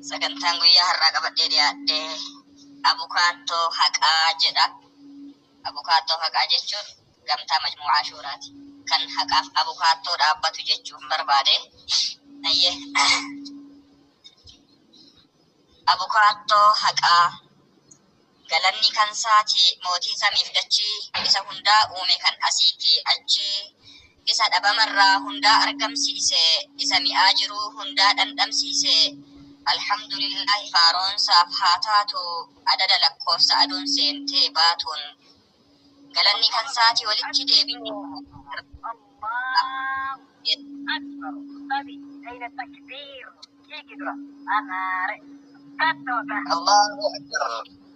sagantaan guyyaa har'aa qabadhee dhiyaadhe abukaattoo haqaa jedha. Abukaattoo haqaa jechuun gamtaa majmuu'aa shuuraati. Kan haqaaf abukaattoo dhaabbatu jechuun barbaade. Abukaattoo haqaa galanni kan saati mootii samiif dachii isa hundaa uume kan asiitii achi isa dhabamarraa hundaa argamsiise isa mi'aa jiru hundaa dhandhamsiise. Alhamdulillahi faaroonsaaf haa taatu adada lakkoofsa aduun seentee baatuun galanni kan saati walitti deebine.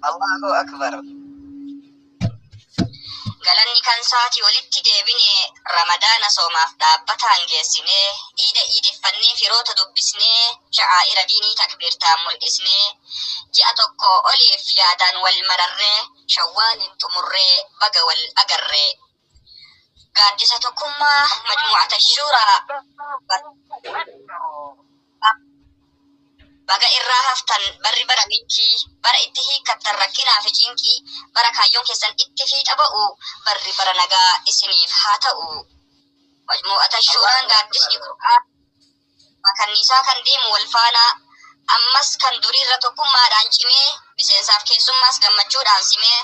Allahu akbar. Galanni kan saati walitti deebine ramadaana soomaaf dhaabbataan geessine iida iideffannee firoota dubbisne sha'aa'ira diinii takbiirtaan mul'isne ji'a tokko oliif yaadaan wal mararree shawwaaliin xumurree baga wal agarree gaaddisa tokkummaa majmuu'ata shuuraa baga irraa haftan barri bara michii bara itti hiikkattan rakkinaa fi cinqii bara kaayyoon keessan itti fiixa ba'u barri bara nagaa isiniif haa ta'u. Majmuu'ata shuuraan gaaddisni qur'aan makanniisaa kan deemu wal faana ammas kan duriirra tokkummaadhaan cimee miseensaaf keessummaas gammachuudhaan simee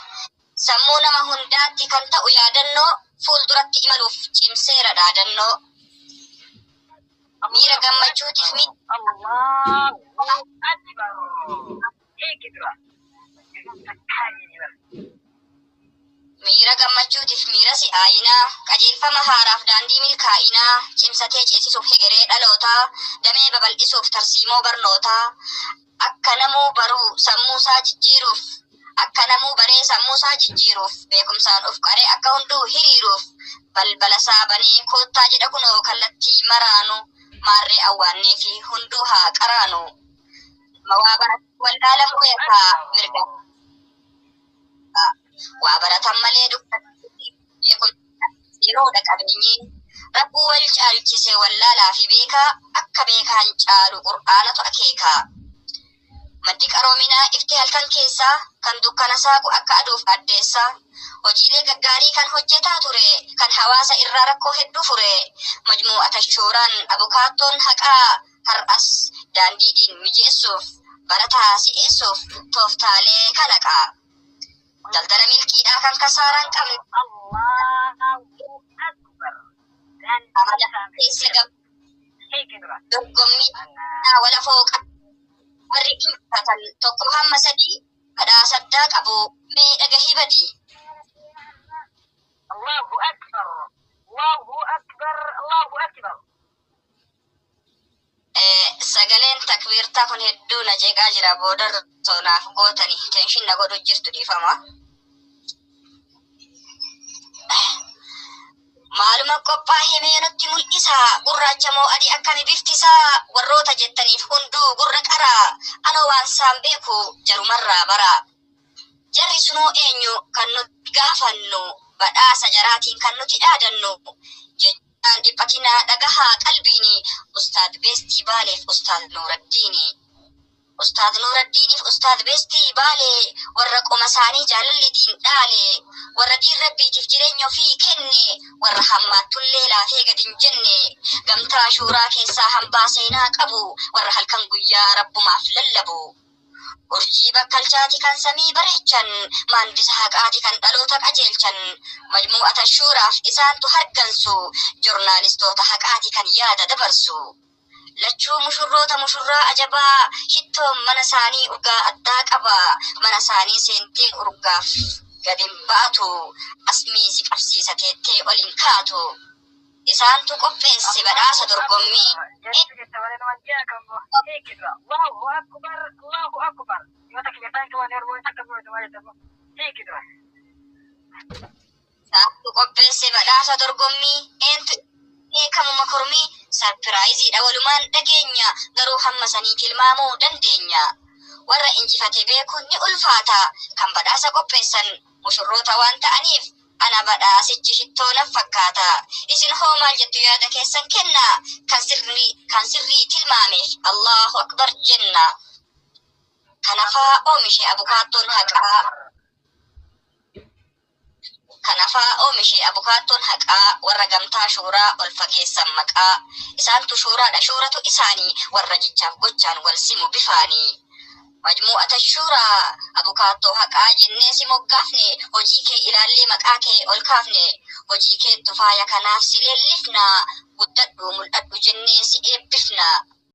sammuu nama hundaatti kan ta'u yaadannoo fuulduratti imaluuf cimseera dhaadannoo. Miira gammachuutiif miira si'aayinaa qajeelfama haaraaf daandii milkaa'inaa cimsatee ceesisuuf hegeree dhalootaa damee babal'isuuf tarsiimoo barnootaa akka namuu baruu sammuusaa jijjiiruuf akka namuu baree sammuusaa jijjiiruuf beekumsaan of qaree akka hunduu hiriiruuf balbala saabanee koottaa jedha kunoo kallattii maraanu maarree awwaannee fi hunduu haa qaraanu. Waa wallaalamuu yakaa mirga waa baratan malee yeroodha qabeenyi rabbuu wal caalchise wallaalaa fi beekaa akka beekaan caalu qur'aanatu akeekaa. Maddi qaroominaa ifti halkan keessaa kan dukkana saaqu akka aduuf addeessaa hojiilee gaggaarii kan hojjetaa ture kan hawaasa irraa rakkoo hedduu fure majmuu'ata shuuraan abukaattoon haqaa har'as daandii diin mijeessuuf barataa si'eessuuf tooftaalee kalaqaa daldala milkiidhaa kan kasaaraan qabne dorgommii wala fooqa warri dhiibbatan tokko hamma sadii badhaasaddaa qabu mee dhagahii badii. Allahu akbar, Allahu akbar, Allahu akbar. Sagaleen takbiirtaa kun hedduu na jeeqaa jira booda soonaaf gootani tenshin na godhu jirtu dhiifama. Maaluma qophaa'ee mee nutti mul'isaa gurraacha moo adii akkami biftisaa warroota jettaniif hunduu gurra qaraa anoo waan saan beeku jarumarraa bara. Jarri sunoo eenyu kan nuti gaafannu badhaasa jaraatiin kan nuti dhaadannu jechaan dhiphatinaa dhagahaa qalbiini ustaad beestii baaleef ustaad nuuraddiini. Ustaad nuuraddiiniif ustaad beestii baalee warra qoma isaanii jaalalli diin dhaale warra diin rabbiitiif jireenya ofii kenne warra hammaattullee laafee gad hin jenne gamtaa shuuraa keessaa hambaa seenaa qabu warra halkan guyyaa rabbumaaf lallabu. Urjii bakkalchaati kan samii bareechan maandisa haqaati kan dhaloota qajeelchan majmuu'ata shuuraaf isaantu hargansu joornaalistoota haqaati kan yaada dabarsu. Lachuu mushurroota mushurraa ajabaa shittoon mana isaanii urgaa addaa qaba mana isaanii seentee urgaaf gadin baatu asmii si qabsiisa teettee olin kaatu isaantu qopheesse badhaasa dorgommii. Isaantu qopheesse badhaasa dorgommii eentu eekamuma kormii sarpiraayiziidha walumaan dhageenya garuu hamma sanii tilmaamuu dandeenya. Warra injifate beekuun ni ulfaata kan badhaasa qopheessan mushurroota waan ta'aniif ana badhaasichi shittoo na fakkaata. Isin hoo maal jettu yaada keessan kenna kan sirrii tilmaameef Allahu akbar jenna. Kanafaa oomishe abukaattoon haqaa. Kanafaa oomishe abukaattoon haqaa warra gamtaa shuuraa ol fageessan maqaa. Isaantu shuuraadha shuuratu isaanii warra jechaaf gochaan wal simu bifaanii. Majmuu'ata shuuraa abukaattoo haqaa jennee si moggaafne hojii kee ilaallee maqaa kee ol kaafne. Hojii kee tufaaya kanaaf si leellifna. Guddadhu mul'adhu jennee si eebbifna.